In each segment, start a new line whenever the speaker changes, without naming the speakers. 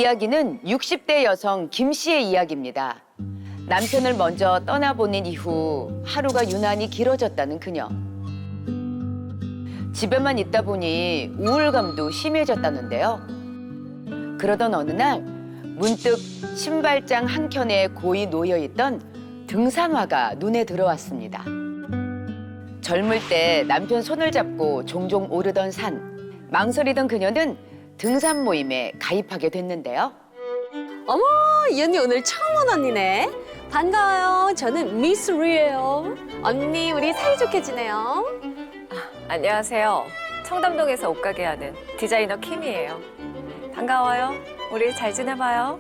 이야기는 60대 여성 김 씨의 이야기입니다. 남편을 먼저 떠나보낸 이후 하루가 유난히 길어졌다는 그녀. 집에만 있다 보니 우울감도 심해졌다는데요. 그러던 어느 날 문득 신발장 한 켠에 고이 놓여있던 등산화가 눈에 들어왔습니다. 젊을 때 남편 손을 잡고 종종 오르던 산. 망설이던 그녀는 등산 모임에 가입하게 됐는데요.
어머, 이 언니 오늘 처음 온 언니네. 반가워요. 저는 미스 리예요. 언니, 우리 사이좋게 지내요.
안녕하세요. 청담동에서 옷가게 하는 디자이너 킴이에요. 반가워요. 우리 잘 지내봐요.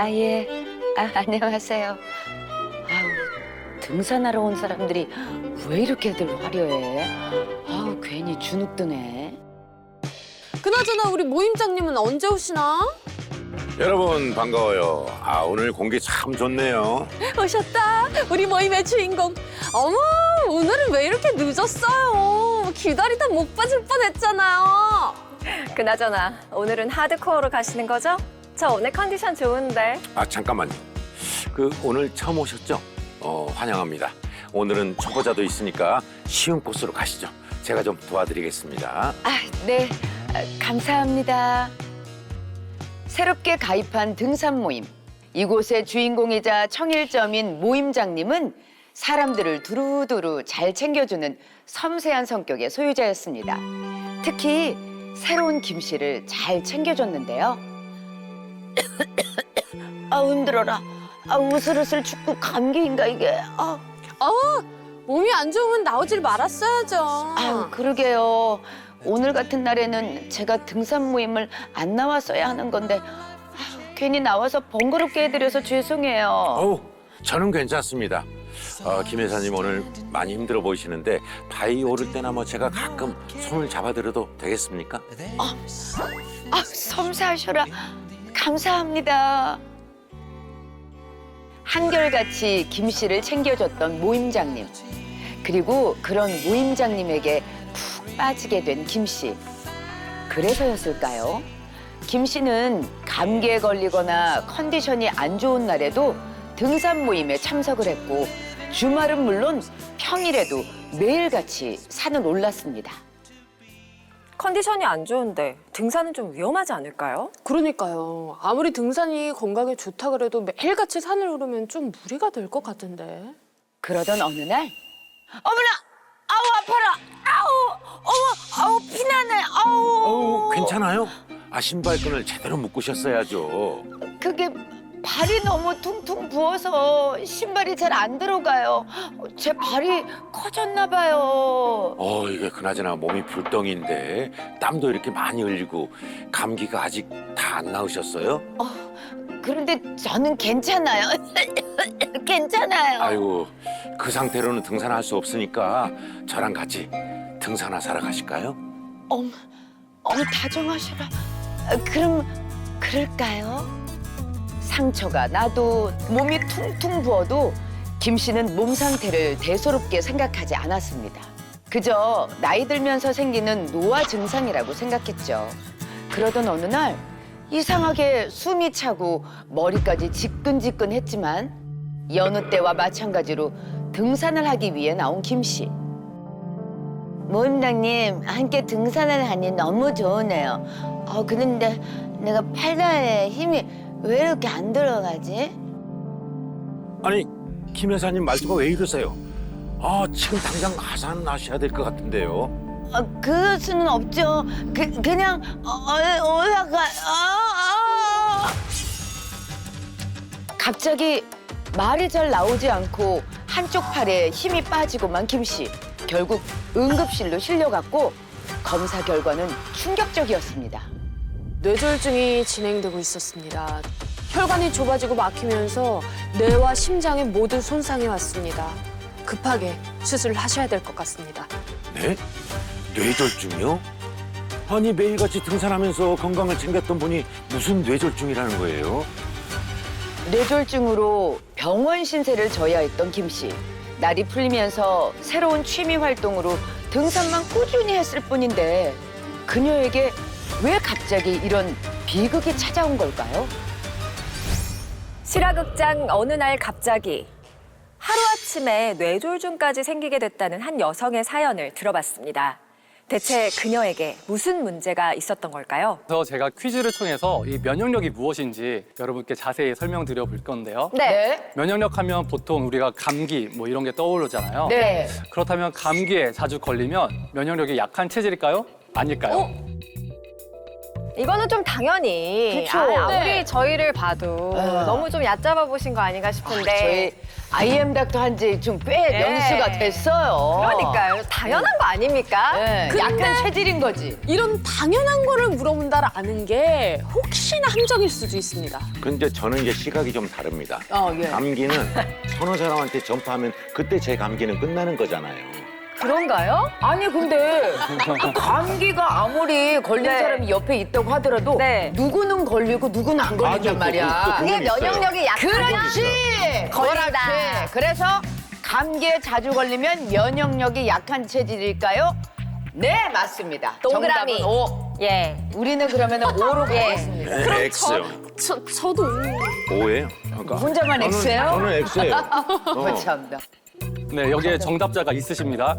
예. 안녕하세요. 아우, 등산하러 온 사람들이 왜 이렇게들 화려해? 아우, 괜히 주눅 드네.
그나저나 우리 모임장님은 언제 오시나?
여러분 반가워요. 오늘 공기 참 좋네요.
오셨다. 우리 모임의 주인공. 어머, 오늘은 왜 이렇게 늦었어요? 기다리다 목 빠질 뻔했잖아요.
그나저나 오늘은 하드코어로 가시는 거죠? 저 오늘 컨디션 좋은데.
잠깐만요. 오늘 처음 오셨죠? 환영합니다. 오늘은 초보자도 있으니까 쉬운 코스로 가시죠. 제가 좀 도와드리겠습니다.
네. 감사합니다. 새롭게 가입한 등산 모임. 이곳의 주인공이자 청일점인 모임장님은 사람들을 두루두루 잘 챙겨주는 섬세한 성격의 소유자였습니다. 특히 새로운 김 씨를 잘 챙겨줬는데요. 힘들어라. 으슬으슬 춥고 감기인가 이게.
몸이 안 좋으면 나오질 말았어야죠.
그러게요. 오늘 같은 날에는 제가 등산 모임을 안 나왔어야 하는 건데 괜히 나와서 번거롭게 해드려서 죄송해요.
저는 괜찮습니다. 김 여사님 오늘 많이 힘들어 보이시는데 바위 오를 때나 제가 가끔 손을 잡아드려도 되겠습니까?
섬세하셔라. 감사합니다. 한결같이 김 씨를 챙겨줬던 모임장님. 그리고 그런 모임장님에게 푹 빠지게 된 김 씨. 그래서였을까요? 김 씨는 감기에 걸리거나 컨디션이 안 좋은 날에도 등산 모임에 참석을 했고 주말은 물론 평일에도 매일같이 산을 올랐습니다.
컨디션이 안 좋은데 등산은 좀 위험하지 않을까요?
그러니까요. 아무리 등산이 건강에 좋다 그래도 매일같이 산을 오르면 좀 무리가 될 것 같은데.
그러던 어느 날 어머나! 아파라! 피나네!
괜찮아요? 신발끈을 제대로 묶으셨어야죠.
그게 발이 너무 퉁퉁 부어서 신발이 잘 안 들어가요. 제 발이 커졌나 봐요.
이게 그나저나 몸이 불덩인데 땀도 이렇게 많이 흘리고 감기가 아직 다 안 나으셨어요?
그런데 저는 괜찮아요. 괜찮아요.
아이고, 그 상태로는 등산할 수 없으니까 저랑 같이 등산화 사러 가실까요?
다정하셔라. 그럼 그럴까요? 상처가 나도 몸이 퉁퉁 부어도 김 씨는 몸 상태를 대수롭게 생각하지 않았습니다. 그저 나이 들면서 생기는 노화 증상이라고 생각했죠. 그러던 어느 날 이상하게 숨이 차고 머리까지 지끈지끈했지만 여느 때와 마찬가지로 등산을 하기 위해 나온 김 씨. 모임장님, 함께 등산을 하니 너무 좋으네요. 그런데 내가 팔다리에 힘이 왜 이렇게 안 들어가지?
아니, 김 여사님 말투가 왜 이러세요? 지금 당장 하산하셔야 될 것 같은데요.
그럴 수는 없죠. 그냥 올라가. 갑자기 말이 잘 나오지 않고 한쪽 팔에 힘이 빠지고만 김 씨. 결국 응급실로 실려갔고 검사 결과는 충격적이었습니다.
뇌졸중이 진행되고 있었습니다. 혈관이 좁아지고 막히면서 뇌와 심장에 모두 손상이 왔습니다. 급하게 수술을 하셔야 될 것 같습니다.
네? 뇌졸중이요? 아니, 매일같이 등산하면서 건강을 챙겼던 분이 무슨 뇌졸중이라는 거예요?
뇌졸중으로 병원 신세를 져야 했던 김 씨. 날이 풀리면서 새로운 취미 활동으로 등산만 꾸준히 했을 뿐인데 그녀에게 왜 갑자기 이런 비극이 찾아온 걸까요?
실화극장 어느 날 갑자기 하루아침에 뇌졸중까지 생기게 됐다는 한 여성의 사연을 들어봤습니다. 대체 그녀에게 무슨 문제가 있었던 걸까요?
그래서 제가 퀴즈를 통해서 이 면역력이 무엇인지 여러분께 자세히 설명드려 볼 건데요.
네.
면역력 하면 보통 우리가 감기 뭐 이런 게 떠오르잖아요.
네.
그렇다면 감기에 자주 걸리면 면역력이 약한 체질일까요? 아닐까요?
이거는 좀 당연히
그쵸.
아무리
네.
저희를 봐도
네.
너무 좀 얕잡아 보신 거 아닌가 싶은데
저희 IM 닥터 한지 좀 꽤
네.
연수가 됐어요.
그러니까요. 당연한 거 아닙니까?
네,
근데-
약간 체질인 거지.
이런 당연한 거를 물어본다라는 게 혹시나 함정일 수도 있습니다.
근데 저는 이제 시각이 좀 다릅니다.
예.
감기는 서너 사람한테 전파하면 그때 제 감기는 끝나는 거잖아요.
그런가요?
아니 근데 감기가 아무리 걸린
네.
사람이 옆에 있다고 하더라도
네.
누구는 걸리고 누구는 안 걸린단 말이야.
그게
그건 있어요.
면역력이 약하면
그렇지.
걸린다.
그렇지. 그래서 감기에 자주 걸리면 면역력이 약한 체질일까요? 네, 맞습니다.
동그라미.
정답은 O.
예.
우리는 그러면 O로 보겠습니다.
네, X요.
저도
O예요. 그러니까
혼자만 X예요?
저는 X예요.
참다.
네, 여기에 정답자가 있으십니다.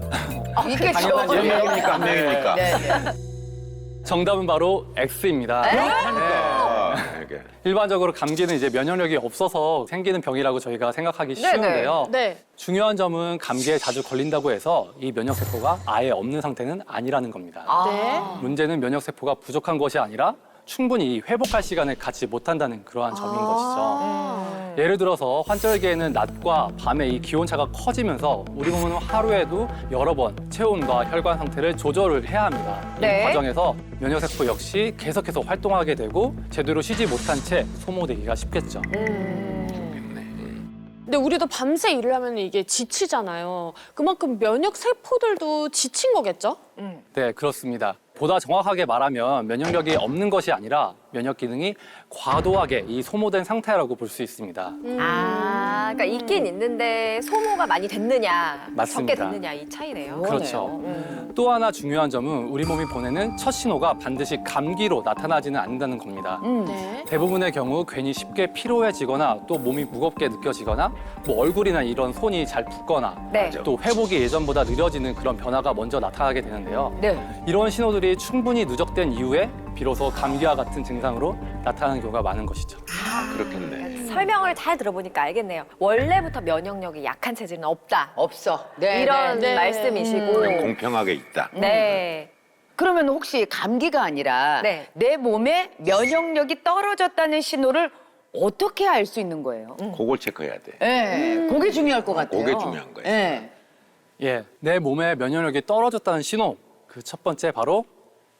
이게
당연한
저거예요.
일명입니까, 안 명입니까?
네, 네.
정답은 바로 X입니다.
그러니까 이게
일반적으로 감기는 이제 면역력이 없어서 생기는 병이라고 저희가 생각하기 쉬운데요.
네.
중요한 점은 감기에 자주 걸린다고 해서 이 면역세포가 아예 없는 상태는 아니라는 겁니다.
네.
문제는 면역세포가 부족한 것이 아니라 충분히 회복할 시간을 갖지 못한다는 그러한 점인 것이죠. 예를 들어서 환절기에는 낮과 밤에 이 기온차가 커지면서 우리 몸은 하루에도 여러 번 체온과 혈관 상태를 조절을 해야 합니다.
네.
이 과정에서 면역세포 역시 계속해서 활동하게 되고 제대로 쉬지 못한 채 소모되기가 쉽겠죠.
근데 우리도 밤새 일을 하면 이게 지치잖아요. 그만큼 면역 세포들도 지친 거겠죠?
네, 그렇습니다. 보다 정확하게 말하면 면역력이 없는 것이 아니라 면역 기능이 과도하게 이 소모된 상태라고 볼 수 있습니다.
그러니까 있긴 있는데 소모가 많이 됐느냐,
맞습니다.
적게 됐느냐 이 차이네요.
그렇죠. 또 하나 중요한 점은 우리 몸이 보내는 첫 신호가 반드시 감기로 나타나지는 않는다는 겁니다.
네.
대부분의 경우 괜히 쉽게 피로해지거나 또 몸이 무겁게 느껴지거나 뭐 얼굴이나 이런 손이 잘 붓거나
네.
또 회복이 예전보다 느려지는 그런 변화가 먼저 나타나게 되는데요.
네.
이런 신호들이 충분히 누적된 이후에 비로소 감기와 같은 증상으로 나타나는 경우가 많은 것이죠.
그렇겠네.
설명을 잘 들어보니까 알겠네요. 원래부터 면역력이 약한 체질은 없다.
없어. 네,
이런
네.
말씀이시고.
공평하게 있다.
네.
그러면 혹시 감기가 아니라
네.
내 몸에 면역력이 떨어졌다는 신호를 어떻게 알 수 있는 거예요?
그걸 체크해야 돼.
네, 그게 중요할 것 같아요.
그게 중요한 거예요.
네.
예, 내 몸의 면역력이 떨어졌다는 신호. 그 첫 번째 바로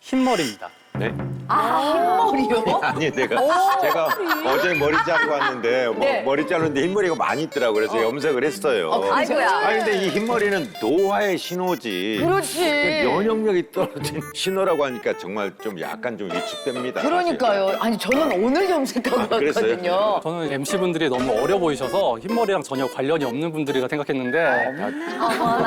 흰머리입니다.
네?
흰머리요?
아니 제가 어제 머리 자르고 왔는데
네.
머리 자르는데 흰머리가 많이 있더라고 그래서 염색을 했어요.
아이고야.
아니 근데 이 흰머리는 노화의 신호지.
그렇지.
면역력이 떨어진 신호라고 하니까 정말 좀 약간 좀 위축됩니다.
그러니까요. 아니 저는 오늘 염색하고
그랬어요?
왔거든요.
저는 MC분들이 너무 어려 보이셔서 흰머리랑 전혀 관련이 없는 분들이라 생각했는데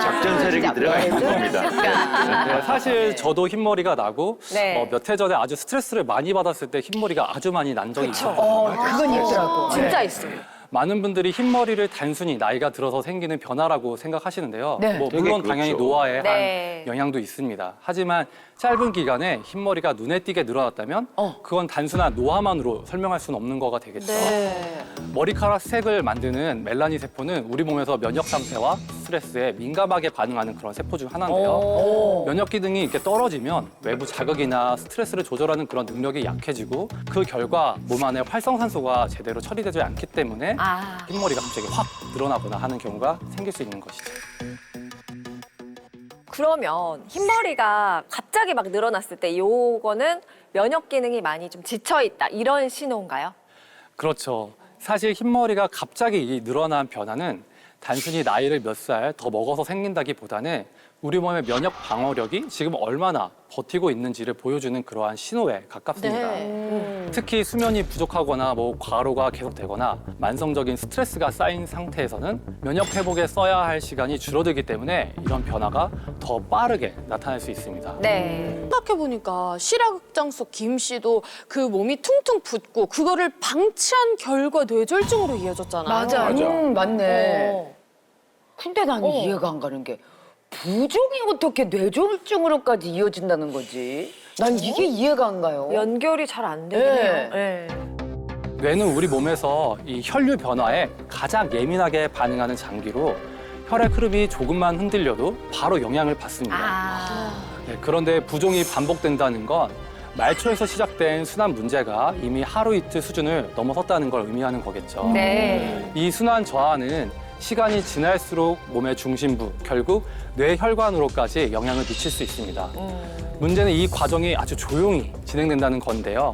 작전 세력이 들어가 있는 겁니다.
네, 사실 저도 흰머리가 나고
네.
몇 해 전에 아주 스트레스를 많이 받았을 때 흰머리가 아주 많이 난 적이 있어요.
그건 있더라고.
진짜
네.
있어요.
많은 분들이 흰머리를 단순히 나이가 들어서 생기는 변화라고 생각하시는데요.
네.
뭐
되게
물론
그렇죠.
당연히 노화에
네.
한 영향도 있습니다. 하지만 짧은 기간에 흰머리가 눈에 띄게 늘어났다면 그건 단순한 노화만으로 설명할 수는 없는 거가 되겠죠.
네.
머리카락 색을 만드는 멜라닌 세포는 우리 몸에서 면역 상태와 스트레스에 민감하게 반응하는 그런 세포 중 하나인데요. 면역 기능이 이렇게 떨어지면 외부 자극이나 스트레스를 조절하는 그런 능력이 약해지고 그 결과 몸 안에 활성산소가 제대로 처리되지 않기 때문에 흰머리가 갑자기 확 늘어나거나 하는 경우가 생길 수 있는 것이죠.
그러면 흰머리가 갑자기 막 늘어났을 때 요거는 면역 기능이 많이 좀 지쳐 있다 이런 신호인가요?
그렇죠. 사실 흰머리가 갑자기 이 늘어난 변화는 단순히 나이를 몇 살 더 먹어서 생긴다기보다는 우리 몸의 면역 방어력이 지금 얼마나 버티고 있는지를 보여주는 그러한 신호에 가깝습니다. 특히 수면이 부족하거나 과로가 계속되거나 만성적인 스트레스가 쌓인 상태에서는 면역 회복에 써야 할 시간이 줄어들기 때문에 이런 변화가 더 빠르게 나타날 수 있습니다.
네.
생각해보니까 실화극장 속 김 씨도 그 몸이 퉁퉁 붓고 그거를 방치한 결과 뇌졸중으로 이어졌잖아요.
맞아.
맞네. 근데 난 이해가 안 가는 게 부종이 어떻게 뇌졸중으로까지 이어진다는 거지? 난 이게 이해가 안 가요.
연결이 잘 안 되긴
네.
해요. 네.
뇌는 우리 몸에서 이 혈류 변화에 가장 예민하게 반응하는 장기로 혈액 흐름이 조금만 흔들려도 바로 영향을 받습니다. 네, 그런데 부종이 반복된다는 건 말초에서 시작된 순환 문제가 이미 하루 이틀 수준을 넘어섰다는 걸 의미하는 거겠죠.
네.
이 순환 저하는 시간이 지날수록 몸의 중심부, 결국 뇌혈관으로까지 영향을 미칠 수 있습니다. 문제는 이 과정이 아주 조용히 진행된다는 건데요.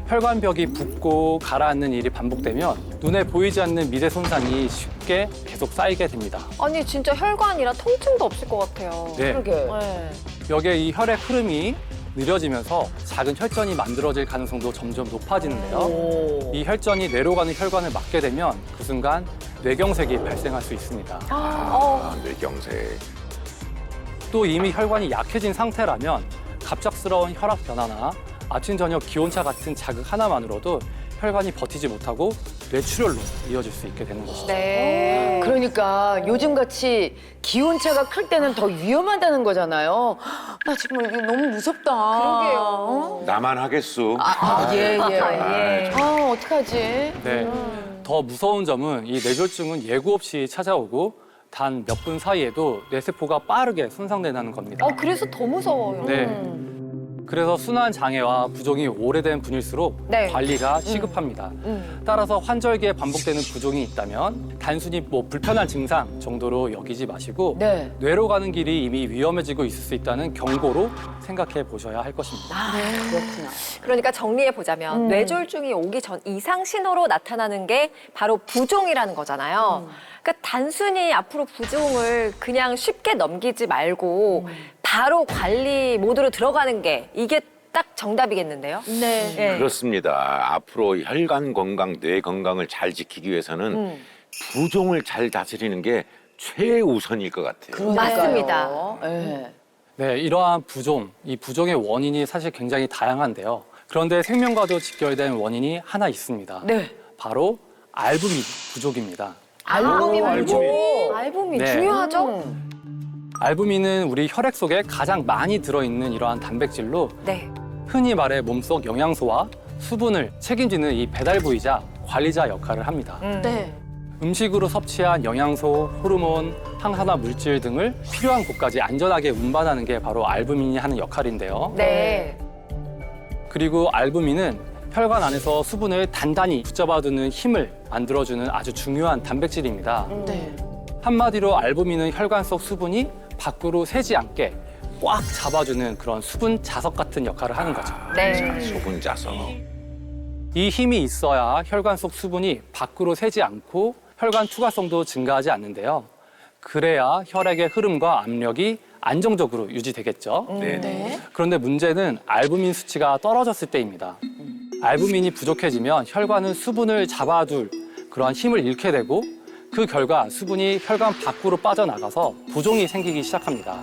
혈관벽이 붓고 가라앉는 일이 반복되면 눈에 보이지 않는 미세 손상이 쉽게 계속 쌓이게 됩니다.
아니 진짜 혈관이라 통증도 없을 것 같아요.
네.
그러게.
네.
여기에 이 혈액 흐름이 느려지면서 작은 혈전이 만들어질 가능성도 점점 높아지는데요.
오.
이 혈전이 뇌로 가는 혈관을 막게 되면 그 순간 뇌경색이 발생할 수 있습니다.
뇌경색.
또 이미 혈관이 약해진 상태라면 갑작스러운 혈압 변화나 아침 저녁 기온차 같은 자극 하나만으로도 혈관이 버티지 못하고 뇌출혈로 이어질 수 있게 되는 것이죠.
네.
그러니까 요즘같이 기온차가 클 때는 더 위험하다는 거잖아요. 나 정말 이게 너무 무섭다.
그러게요.
나만 하겠소.
예.
예.
어떡하지?
네. 더 무서운 점은 이 뇌졸중은 예고 없이 찾아오고 단 몇 분 사이에도 뇌세포가 빠르게 손상된다는 겁니다.
그래서 더 무서워요.
네. 그래서 순환 장애와 부종이 오래된 분일수록
네.
관리가 시급합니다. 따라서 환절기에 반복되는 부종이 있다면 단순히 불편한 증상 정도로 여기지 마시고
네.
뇌로 가는 길이 이미 위험해지고 있을 수 있다는 경고로 생각해 보셔야 할 것입니다.
그렇구나.
그러니까 정리해 보자면 뇌졸중이 오기 전 이상 신호로 나타나는 게 바로 부종이라는 거잖아요. 그러니까 단순히 앞으로 부종을 그냥 쉽게 넘기지 말고 바로 관리 모드로 들어가는 게 이게 딱 정답이겠는데요.
네.
그렇습니다. 앞으로 혈관 건강, 뇌 건강을 잘 지키기 위해서는 부종을 잘 다스리는 게 최우선일 것 같아요.
맞습니다.
네.
네, 이러한 부종, 이 부종의 원인이 사실 굉장히 다양한데요. 그런데 생명과도 직결된 원인이 하나 있습니다.
네.
바로 알부민 부족입니다.
알부민 부족.
알부민
네.
중요하죠?
알부민은 우리 혈액 속에 가장 많이 들어있는 이러한 단백질로
네.
흔히 말해 몸속 영양소와 수분을 책임지는 이 배달부이자 관리자 역할을 합니다.
네.
음식으로 섭취한 영양소, 호르몬, 항산화 물질 등을 필요한 곳까지 안전하게 운반하는 게 바로 알부민이 하는 역할인데요.
네.
그리고 알부민은 혈관 안에서 수분을 단단히 붙잡아두는 힘을 만들어주는 아주 중요한 단백질입니다.
네.
한마디로 알부민은 혈관 속 수분이 밖으로 새지 않게 꽉 잡아주는 그런 수분 자석 같은 역할을 하는 거죠.
네.
수분 자석.
이 힘이 있어야 혈관 속 수분이 밖으로 새지 않고 혈관 투과성도 증가하지 않는데요. 그래야 혈액의 흐름과 압력이 안정적으로 유지되겠죠.
네.
네.
그런데 문제는 알부민 수치가 떨어졌을 때입니다. 알부민이 부족해지면 혈관은 수분을 잡아둘 그러한 힘을 잃게 되고 그 결과 수분이 혈관 밖으로 빠져나가서 부종이 생기기 시작합니다.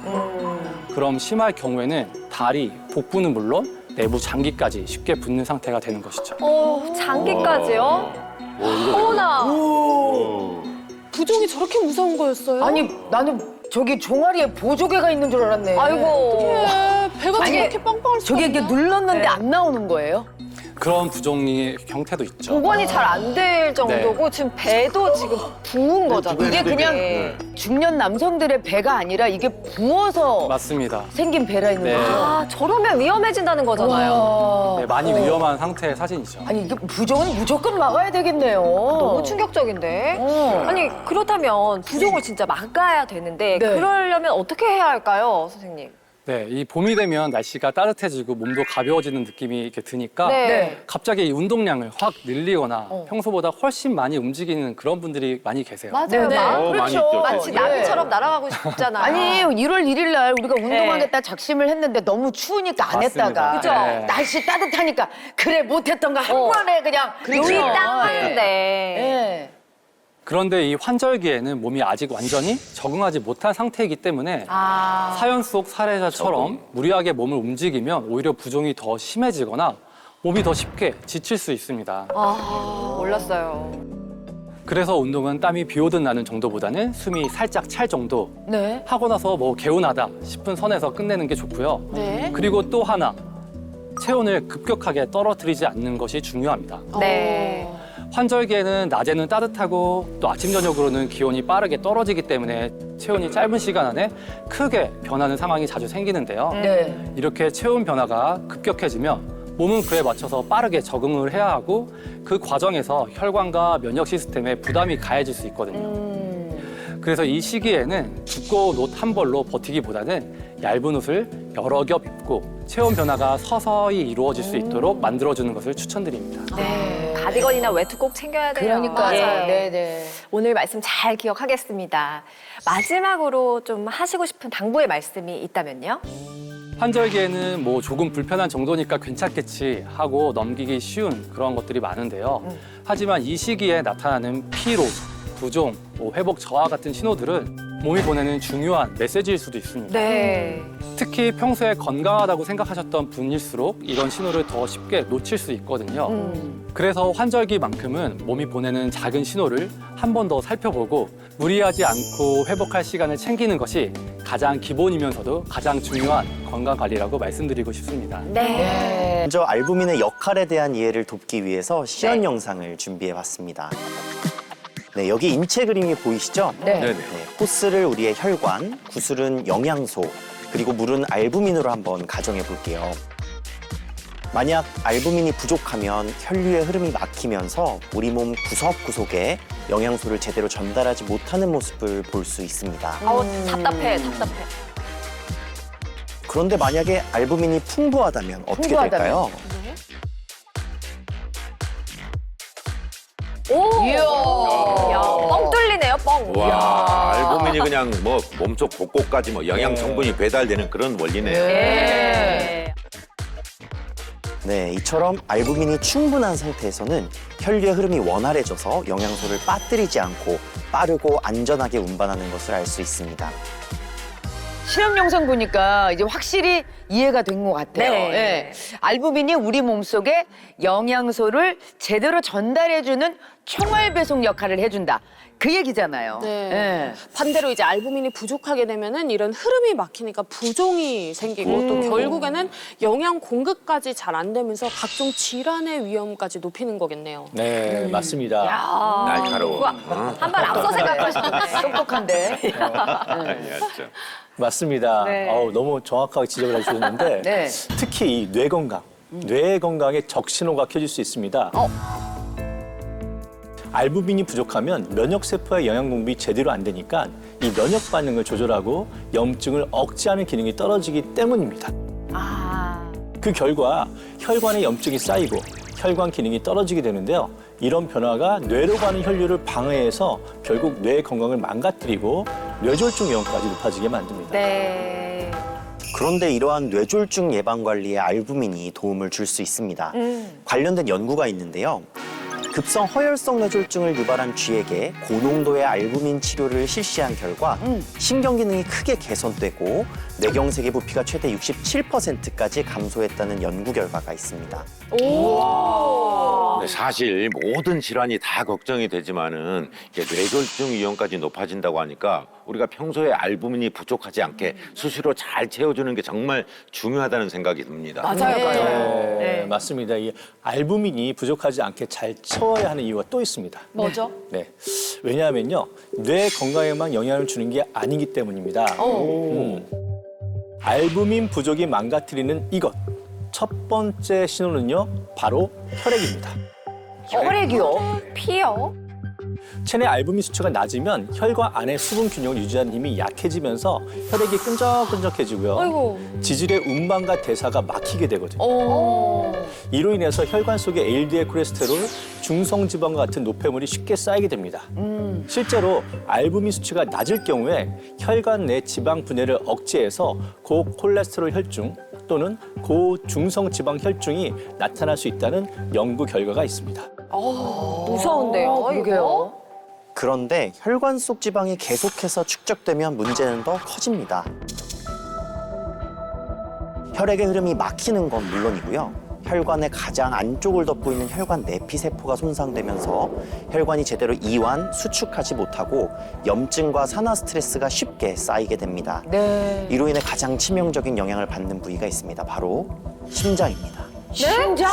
그럼 심할 경우에는 다리, 복부는 물론 내부 장기까지 쉽게 붓는 상태가 되는 것이죠.
장기까지요? 어머나.
부종이 저렇게 무서운 거였어요?
아니 나는 저기 종아리에 보조개가 있는 줄 알았네.
아이고.
네, 배가
아니,
저렇게 빵빵할 수가
저게 이렇게
있나?
눌렀는데
네.
안 나오는 거예요?
그런 부종의 형태도 있죠.
복원이 잘 안 될 정도고 지금 배도 지금 부은 거잖아요.
이게 그냥
네.
중년 남성들의 배가 아니라 이게 부어서
맞습니다.
생긴 배라 있는
네.
거죠?
저러면 위험해진다는 거잖아요.
와.
네, 많이 위험한 상태의 사진이죠.
아니 이게 부종은 무조건 막아야 되겠네요.
너무 충격적인데. 아니 그렇다면 부종을 진짜 막아야 되는데
네.
그러려면 어떻게 해야 할까요, 선생님?
네, 이 봄이 되면 날씨가 따뜻해지고 몸도 가벼워지는 느낌이 이렇게 드니까
네.
갑자기 이 운동량을 확 늘리거나 평소보다 훨씬 많이 움직이는 그런 분들이 많이 계세요.
맞아요.
네.
많이 있죠.
마치
세상에.
나비처럼 날아가고 싶잖아요.
아니 1월 1일 날 우리가 운동하겠다 작심을 했는데 너무 추우니까 안
맞습니다.
했다가
그죠?
네.
날씨 따뜻하니까 그래 못했던 거 한 번에 그냥
요이 딱 하는데.
예.
그런데 이 환절기에는 몸이 아직 완전히 적응하지 못한 상태이기 때문에 사연 속 사례자처럼 무리하게 몸을 움직이면 오히려 부종이 더 심해지거나 몸이 더 쉽게 지칠 수 있습니다.
몰랐어요.
그래서 운동은 땀이 비 오듯 나는 정도보다는 숨이 살짝 찰 정도
네.
하고 나서 뭐 개운하다 싶은 선에서 끝내는 게 좋고요.
네.
그리고 또 하나, 체온을 급격하게 떨어뜨리지 않는 것이 중요합니다.
네.
환절기에는 낮에는 따뜻하고 또 아침 저녁으로는 기온이 빠르게 떨어지기 때문에 체온이 짧은 시간 안에 크게 변하는 상황이 자주 생기는데요.
네.
이렇게 체온 변화가 급격해지면 몸은 그에 맞춰서 빠르게 적응을 해야 하고 그 과정에서 혈관과 면역 시스템에 부담이 가해질 수 있거든요. 그래서 이 시기에는 두꺼운 옷 한 벌로 버티기보다는 얇은 옷을 여러 겹 입고 체온 변화가 서서히 이루어질 수 있도록 만들어주는 것을 추천드립니다.
네. 가디건이나 외투 꼭 챙겨야 돼요.
그러니까요.
예.
네네.
오늘 말씀 잘 기억하겠습니다. 마지막으로 좀 하시고 싶은 당부의 말씀이 있다면요?
환절기에는 뭐 조금 불편한 정도니까 괜찮겠지 하고 넘기기 쉬운 그런 것들이 많은데요. 하지만 이 시기에 나타나는 피로, 부종, 뭐 회복 저하 같은 신호들은 몸이 보내는 중요한 메시지일 수도 있습니다.
네.
특히 평소에 건강하다고 생각하셨던 분일수록 이런 신호를 더 쉽게 놓칠 수 있거든요. 그래서 환절기만큼은 몸이 보내는 작은 신호를 한 번 더 살펴보고 무리하지 않고 회복할 시간을 챙기는 것이 가장 기본이면서도 가장 중요한 건강 관리라고 말씀드리고 싶습니다.
네.
먼저 알부민의 역할에 대한 이해를 돕기 위해서 시연 영상을 준비해봤습니다. 네, 여기 인체 그림이 보이시죠?
네.
네네.
네, 호스를 우리의 혈관, 구슬은 영양소, 그리고 물은 알부민으로 한번 가정해 볼게요. 만약 알부민이 부족하면 혈류의 흐름이 막히면서 우리 몸 구석구석에 영양소를 제대로 전달하지 못하는 모습을 볼 수 있습니다.
아우, 답답해, 답답해.
그런데 만약에 알부민이 풍부하다면 어떻게
풍부하다면?
될까요?
오!
이야.
야, 뻥 뚫리네요, 뻥.
와, 알부민이 그냥 뭐 몸속 곳곳까지 뭐 영양 성분이 배달되는 그런 원리네요.
네.
네, 이처럼 알부민이 충분한 상태에서는 혈류의 흐름이 원활해져서 영양소를 빠뜨리지 않고 빠르고 안전하게 운반하는 것을 알 수 있습니다.
실험 영상 보니까 이제 확실히 이해가 된 것 같아요.
네.
예. 알부민이 우리 몸속에 영양소를 제대로 전달해주는 총알 배송 역할을 해준다. 그 얘기잖아요.
네.
예.
반대로 이제 알부민이 부족하게 되면은 이런 흐름이 막히니까 부종이 생기고 또 결국에는 영양 공급까지 잘 안 되면서 각종 질환의 위험까지 높이는 거겠네요.
네, 맞습니다.
날카로워.
한발 앞서 생각하시는.
똑똑한데.
알겠죠.
맞습니다.
네.
너무 정확하게 지적을 해주셨는데
네.
특히 이 뇌 건강, 뇌 건강에 적신호가 켜질 수 있습니다. 알부민이 부족하면 면역세포의 영양 공급이 제대로 안 되니까 이 면역 반응을 조절하고 염증을 억제하는 기능이 떨어지기 때문입니다. 그 결과 혈관에 염증이 쌓이고 혈관 기능이 떨어지게 되는데요. 이런 변화가 뇌로 가는 혈류를 방해해서 결국 뇌 건강을 망가뜨리고 뇌졸중 위험까지 높아지게 만듭니다.
네.
그런데 이러한 뇌졸중 예방 관리에 알부민이 도움을 줄 수 있습니다. 관련된 연구가 있는데요. 급성 허혈성 뇌졸중을 유발한 쥐에게 고농도의 알부민 치료를 실시한 결과 신경 기능이 크게 개선되고 뇌경색의 부피가 최대 67%까지 감소했다는 연구 결과가 있습니다.
근데 사실 모든 질환이 다 걱정이 되지만은 이게 뇌졸중 위험까지 높아진다고 하니까 우리가 평소에 알부민이 부족하지 않게 수시로 잘 채워주는 게 정말 중요하다는 생각이 듭니다.
맞아요, 맞아요.
네, 맞습니다. 이 알부민이 부족하지 않게 잘 채워야 하는 이유가 또 있습니다.
뭐죠?
네, 왜냐하면요, 뇌 건강에만 영향을 주는 게 아니기 때문입니다. 알부민 부족이 망가뜨리는 이것, 첫 번째 신호는요, 바로 혈액입니다.
혈액이요?
피요?
체내 알부민 수치가 낮으면 혈관 안의 수분 균형을 유지하는 힘이 약해지면서 혈액이 끈적끈적해지고요.
아이고.
지질의 운반과 대사가 막히게 되거든요. 이로 인해서 혈관 속에 LDL 콜레스테롤, 중성지방과 같은 노폐물이 쉽게 쌓이게 됩니다. 실제로 알부민 수치가 낮을 경우에 혈관 내 지방 분해를 억제해서 고콜레스테롤 혈중 또는 고중성지방 혈중이 나타날 수 있다는 연구 결과가 있습니다.
무서운데요.
그러게요.
그런데 혈관 속 지방이 계속해서 축적되면 문제는 더 커집니다. 혈액의 흐름이 막히는 건 물론이고요. 혈관의 가장 안쪽을 덮고 있는 혈관 내피세포가 손상되면서 혈관이 제대로 이완, 수축하지 못하고 염증과 산화 스트레스가 쉽게 쌓이게 됩니다.
네.
이로 인해 가장 치명적인 영향을 받는 부위가 있습니다. 바로 심장입니다.
심장?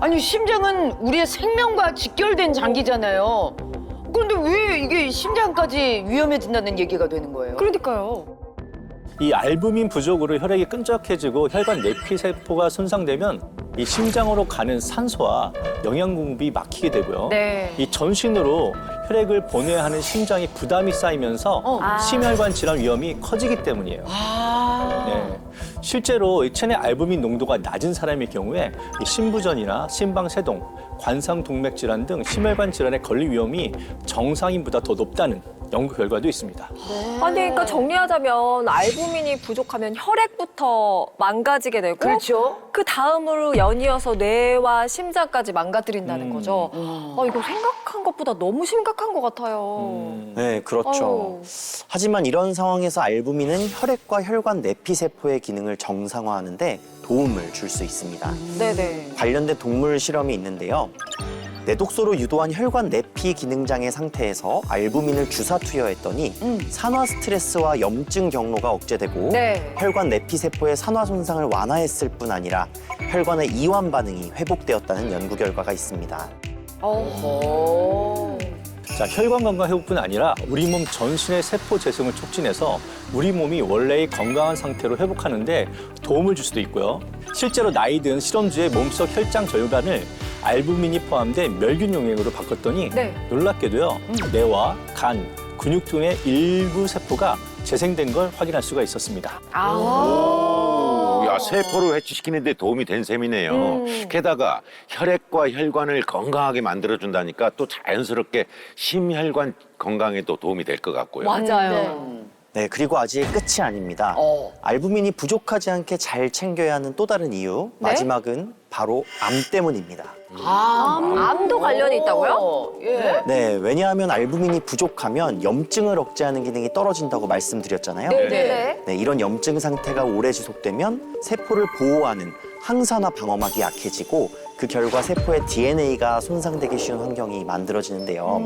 아니 심장은 우리의 생명과 직결된 장기잖아요. 그런데 왜 이게 심장까지 위험해진다는 얘기가 되는 거예요?
그러니까요.
이 알부민 부족으로 혈액이 끈적해지고 혈관 내피세포가 손상되면 이 심장으로 가는 산소와 영양 공급이 막히게 되고요.
네.
이 전신으로 혈액을 보내야 하는 심장이 부담이 쌓이면서 심혈관 질환 위험이 커지기 때문이에요. 네. 실제로 이 체내 알부민 농도가 낮은 사람의 경우에 이 심부전이나 심방세동, 관상동맥 질환 등 심혈관 질환에 걸릴 위험이 정상인보다 더 높다는 연구 결과도 있습니다.
아니, 그러니까 정리하자면 알부민이 부족하면 혈액부터 망가지게 되고
그렇죠.
그 다음으로 연이어서 뇌와 심장까지 망가뜨린다는 거죠. 이거 생각한 것보다 너무 심각한 것 같아요.
네, 그렇죠.
어우.
하지만 이런 상황에서 알부민은 혈액과 혈관 내피세포의 기능을 정상화하는데 도움을 줄 수 있습니다.
네네.
관련된 동물 실험이 있는데요. 내독소로 유도한 혈관 내피 기능 장애 상태에서 알부민을 주사 투여했더니 산화 스트레스와 염증 경로가 억제되고
네.
혈관 내피 세포의 산화 손상을 완화했을 뿐 아니라 혈관의 이완 반응이 회복되었다는 연구 결과가 있습니다.
자, 혈관 건강 회복뿐 아니라 우리 몸 전신의 세포 재생을 촉진해서 우리 몸이 원래의 건강한 상태로 회복하는데 도움을 줄 수도 있고요. 실제로 나이 든 실험주의 몸속 혈장 절반을 알부민이 포함된 멸균 용액으로 바꿨더니
네.
놀랍게도요. 뇌와 간, 근육 등의 일부 세포가 재생된 걸 확인할 수가 있었습니다.
야, 세포를 해치시키는 데 도움이 된 셈이네요. 게다가 혈액과 혈관을 건강하게 만들어준다니까 또 자연스럽게 심혈관 건강에도 도움이 될 것 같고요.
맞아요.
네, 그리고 아직 끝이 아닙니다. 알부민이 부족하지 않게 잘 챙겨야 하는 또 다른 이유,
네?
마지막은 바로 암 때문입니다.
암도 관련이 있다고요?
예.
네, 왜냐하면 알부민이 부족하면 염증을 억제하는 기능이 떨어진다고 말씀드렸잖아요.
네.
네, 이런 염증 상태가 오래 지속되면 세포를 보호하는 항산화 방어막이 약해지고 그 결과 세포의 DNA가 손상되기 쉬운 환경이 만들어지는데요.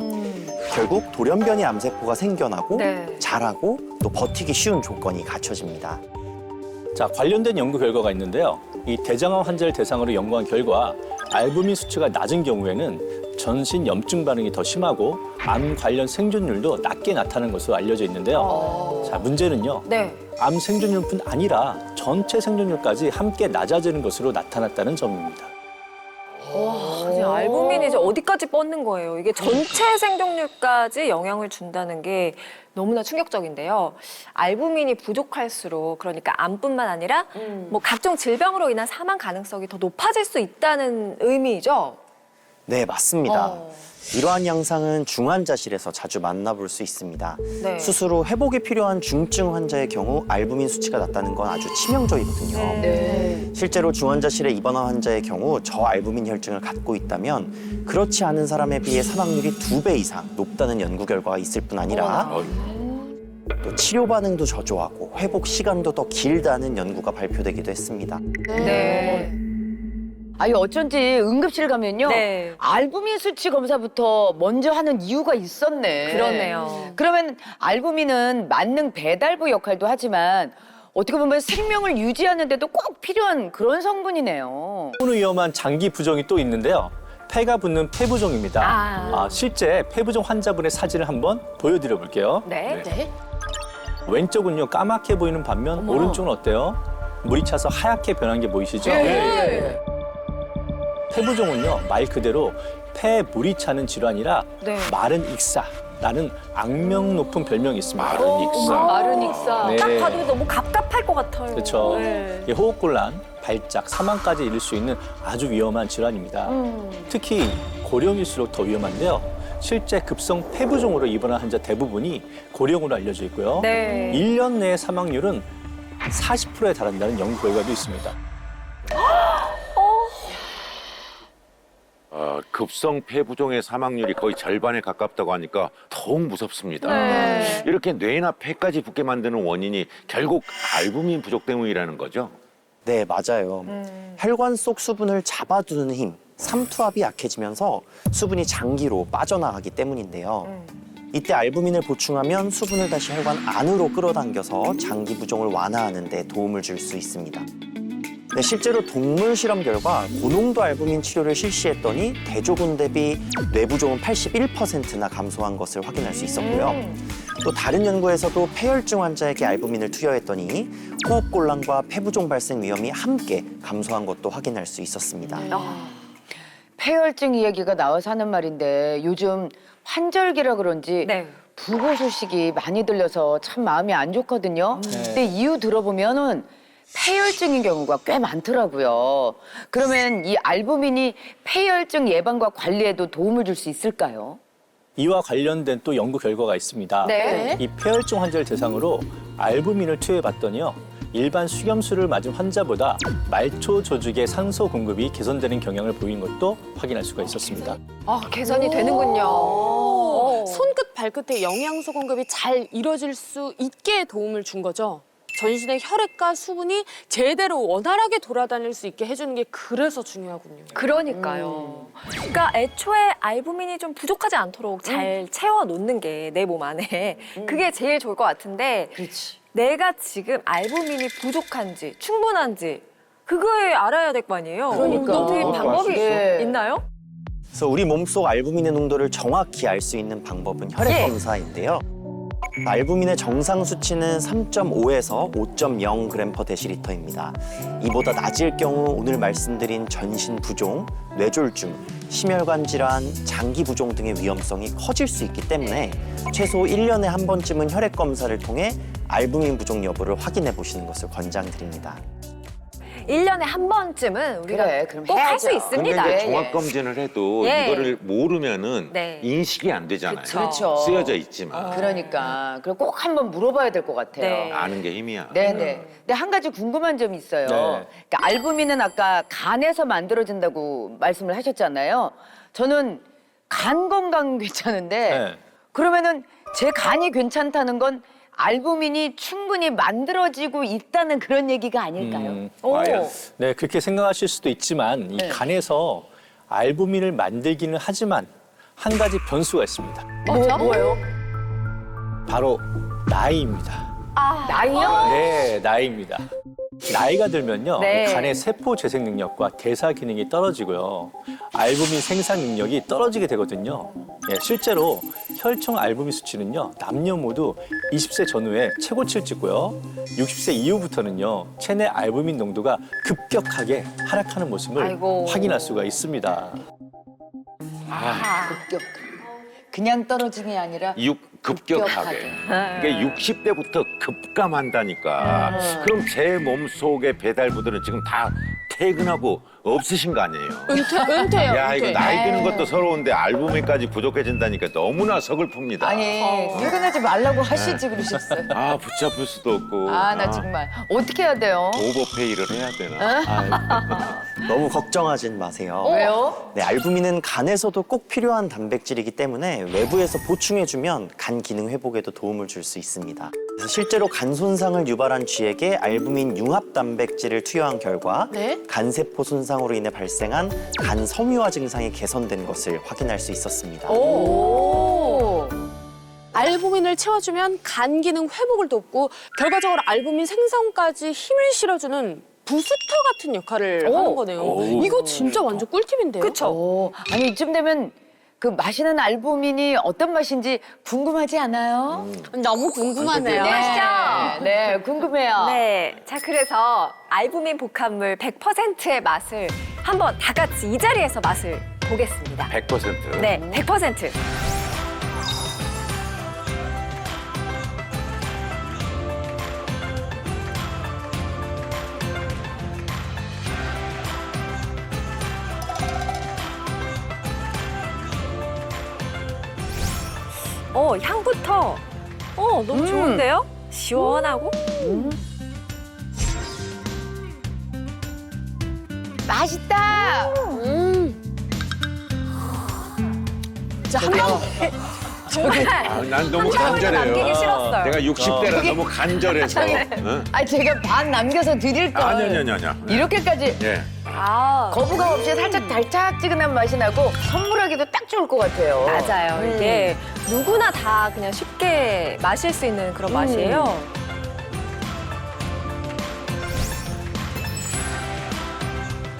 결국 돌연변이 암세포가 생겨나고
네.
자라고 또 버티기 쉬운 조건이 갖춰집니다.
자, 관련된 연구 결과가 있는데요. 이 대장암 환자를 대상으로 연구한 결과 알부민 수치가 낮은 경우에는 전신 염증 반응이 더 심하고 암 관련 생존율도 낮게 나타나는 것으로 알려져 있는데요. 자, 문제는요.
네.
암 생존율뿐 아니라 전체 생존율까지 함께 낮아지는 것으로 나타났다는 점입니다.
아니, 알부민이 이제 어디까지 뻗는 거예요? 이게 전체 생존율까지 영향을 준다는 게 너무나 충격적인데요. 알부민이 부족할수록 그러니까 암뿐만 아니라 뭐 각종 질병으로 인한 사망 가능성이 더 높아질 수 있다는 의미죠.
네, 맞습니다. 이러한 양상은 중환자실에서 자주 만나볼 수 있습니다.
네.
수술 후 회복이 필요한 중증 환자의 경우 알부민 수치가 낮다는 건 아주 치명적이거든요.
네.
실제로 중환자실에 입원한 환자의 경우 저알부민 혈증을 갖고 있다면 그렇지 않은 사람에 비해 사망률이 2배 이상 높다는 연구 결과가 있을 뿐 아니라 또 치료 반응도 저조하고 회복 시간도 더 길다는 연구가 발표되기도 했습니다.
네.
아니 어쩐지 응급실 가면요.
네.
알부민 수치 검사부터 먼저 하는 이유가 있었네.
그러네요.
그러면 알부민은 만능 배달부 역할도 하지만 어떻게 보면 생명을 유지하는 데도 꼭 필요한 그런 성분이네요.
또 위험한 장기 부종이 또 있는데요. 폐가 붙는 폐부종입니다. 실제 폐부종 환자분의 사진을 한번 보여드려 볼게요.
네.
왼쪽은요 까맣게 보이는 반면 오른쪽은 어때요? 물이 차서 하얗게 변한 게 보이시죠?
예.
페부종은요, 말 그대로 폐에 물이 차는 질환이라
네.
마른 익사라는 악명 높은 별명이 있습니다.
마른 익사.
마른 익사.
네.
딱 봐도 너무 갑갑할 것 같아요.
그렇죠.
네.
이 호흡곤란, 발작, 사망까지 이를 수 있는 아주 위험한 질환입니다. 특히 고령일수록 더 위험한데요. 실제 급성 폐부종으로 입원한 환자 대부분이 고령으로 알려져 있고요.
네.
1년 내의 사망률은 40%에 달한다는 연구 결과도 있습니다.
급성 폐부종의 사망률이 거의 절반에 가깝다고 하니까 더욱 무섭습니다.
네.
이렇게 뇌나 폐까지 붓게 만드는 원인이 결국 알부민 부족 때문이라는 거죠.
네, 맞아요. 혈관 속 수분을 잡아두는 힘, 삼투압이 약해지면서 수분이 장기로 빠져나가기 때문인데요. 이때 알부민을 보충하면 수분을 다시 혈관 안으로 끌어당겨서 장기 부종을 완화하는 데 도움을 줄 수 있습니다. 네, 실제로 동물 실험 결과 고농도 알부민 치료를 실시했더니 대조군 대비 뇌부종은 81%나 감소한 것을 확인할 수 있었고요. 또 다른 연구에서도 폐혈증 환자에게 알부민을 투여했더니 호흡곤란과 폐부종 발생 위험이 함께 감소한 것도 확인할 수 있었습니다.
폐혈증 이야기가 나와서 하는 말인데 요즘 환절기라 그런지
네.
부고 소식이 많이 들려서 참 마음이 안 좋거든요. 근데 이유 들어보면은 폐혈증인 경우가 꽤 많더라고요. 그러면 이 알부민이 폐혈증 예방과 관리에도 도움을 줄 수 있을까요?
이와 관련된 또 연구 결과가 있습니다.
네.
이 폐혈증 환자를 대상으로 알부민을 투여해봤더니요. 일반 수렴수를 맞은 환자보다 말초 조직의 산소 공급이 개선되는 경향을 보이는 것도 확인할 수가 있었습니다.
아, 개선이 되는군요.
손끝 발끝에 영양소 공급이 잘 이루어질 수 있게 도움을 준 거죠. 전신의 혈액과 수분이 제대로 원활하게 돌아다닐 수 있게 해주는 게 그래서 중요하군요.
그러니까요. 그러니까 애초에 알부민이 좀 부족하지 않도록 잘 채워 놓는 게 내 몸 안에 그게 제일 좋을 것 같은데
그렇지.
내가 지금 알부민이 부족한지 충분한지 그거에 알아야 될 거 아니에요.
그러니까.
어떻게 방법이
네.
있나요?
그래서 우리 몸속 알부민의 농도를 정확히 알 수 있는 방법은 혈액
예.
검사인데요. 알부민의 정상 수치는 3.5에서 5.0g/dL입니다. 이보다 낮을 경우 오늘 말씀드린 전신 부종, 뇌졸중, 심혈관 질환, 장기 부종 등의 위험성이 커질 수 있기 때문에 최소 1년에 한 번쯤은 혈액 검사를 통해 알부민 부종 여부를 확인해 보시는 것을 권장드립니다.
1년에 한 번쯤은 우리가
그래, 그럼
꼭 할 수
해야죠.
근데
있습니다.
이제 종합 검진을 해도
예.
이거를 모르면은
네.
인식이 안 되잖아요.
그렇죠.
쓰여져 있지만
그러니까 그럼 꼭 한번 물어봐야 될 것 같아요.
네.
아는 게 힘이야.
네네. 근데 한 가지 궁금한 점이 있어요.
네.
그러니까 알부민은 아까 간에서 만들어진다고 말씀을 하셨잖아요. 저는 간 건강 괜찮은데
네.
그러면은 제 간이 괜찮다는 건 알부민이 충분히 만들어지고 있다는 그런 얘기가 아닐까요?
과연?
네, 그렇게 생각하실 수도 있지만 이
네.
간에서 알부민을 만들기는 하지만 한 가지 변수가 있습니다.
뭐예요?
바로 나이입니다.
나이요?
네, 나이입니다. 나이가 들면요,
네.
간의 세포 재생 능력과 대사 기능이 떨어지고요, 알부민 생산 능력이 떨어지게 되거든요. 예, 실제로 혈청 알부민 수치는요, 남녀 모두 20세 전후에 최고치를 찍고요, 60세 이후부터는요, 체내 알부민 농도가 급격하게 하락하는 모습을
아이고.
확인할 수가 있습니다.
급격. 그냥 떨어지는 게 아니라
급격하게. 이게 60대부터 급감한다니까. 그럼 제 몸속의 배달부들은 지금 다 퇴근하고 없으신 거 아니에요?
은퇴요.
야,
은퇴.
이거 나이 드는 것도 서러운데 알부민까지 부족해진다니까 너무나 서글픕니다.
아니 퇴근하지 말라고 하시지 그러셨어요.
아, 붙잡을 수도 없고.
아 나 정말 어떻게 해야 돼요?
오버페이를 해야 되나?
너무 걱정하진 마세요.
왜요?
네, 알부민은 간에서도 꼭 필요한 단백질이기 때문에 외부에서 보충해주면 간 기능 회복에도 도움을 줄 수 있습니다. 그래서 실제로 간 손상을 유발한 쥐에게 알부민 융합 단백질을 투여한 결과
네?
간세포 손상으로 인해 발생한 간 섬유화 증상이 개선된 것을 확인할 수 있었습니다.
오.
알부민을 채워주면 간 기능 회복을 돕고 결과적으로 알부민 생성까지 힘을 실어주는 부스터 같은 역할을 하는 거네요. 이거 진짜 완전 꿀팁인데요.
그쵸?
오. 아니 이쯤 되면 그 마시는 알부민이 어떤 맛인지 궁금하지 않아요?
너무 궁금하네요.
궁금하시죠?
네, 궁금해요.
네. 자, 그래서 알부민 복합물 100%의 맛을 한번 다 같이 이 자리에서 맛을 보겠습니다.
100%.
네, 100%. 향부터 너무 좋은데요? 시원하고?
맛있다.
자, 한 번.
정말
난 너무
한 점을 남기기
간절해요.
싫었어요.
내가 60대라 너무 간절해서. 응?
아, 제가 반 남겨서 드릴 걸.
아니.
이렇게까지
예.
거부감 없이 살짝 달짝지근한 맛이 나고 선물하기도 딱 좋을 것 같아요.
맞아요. 이게 누구나 다 그냥 쉽게 마실 수 있는 그런 맛이에요.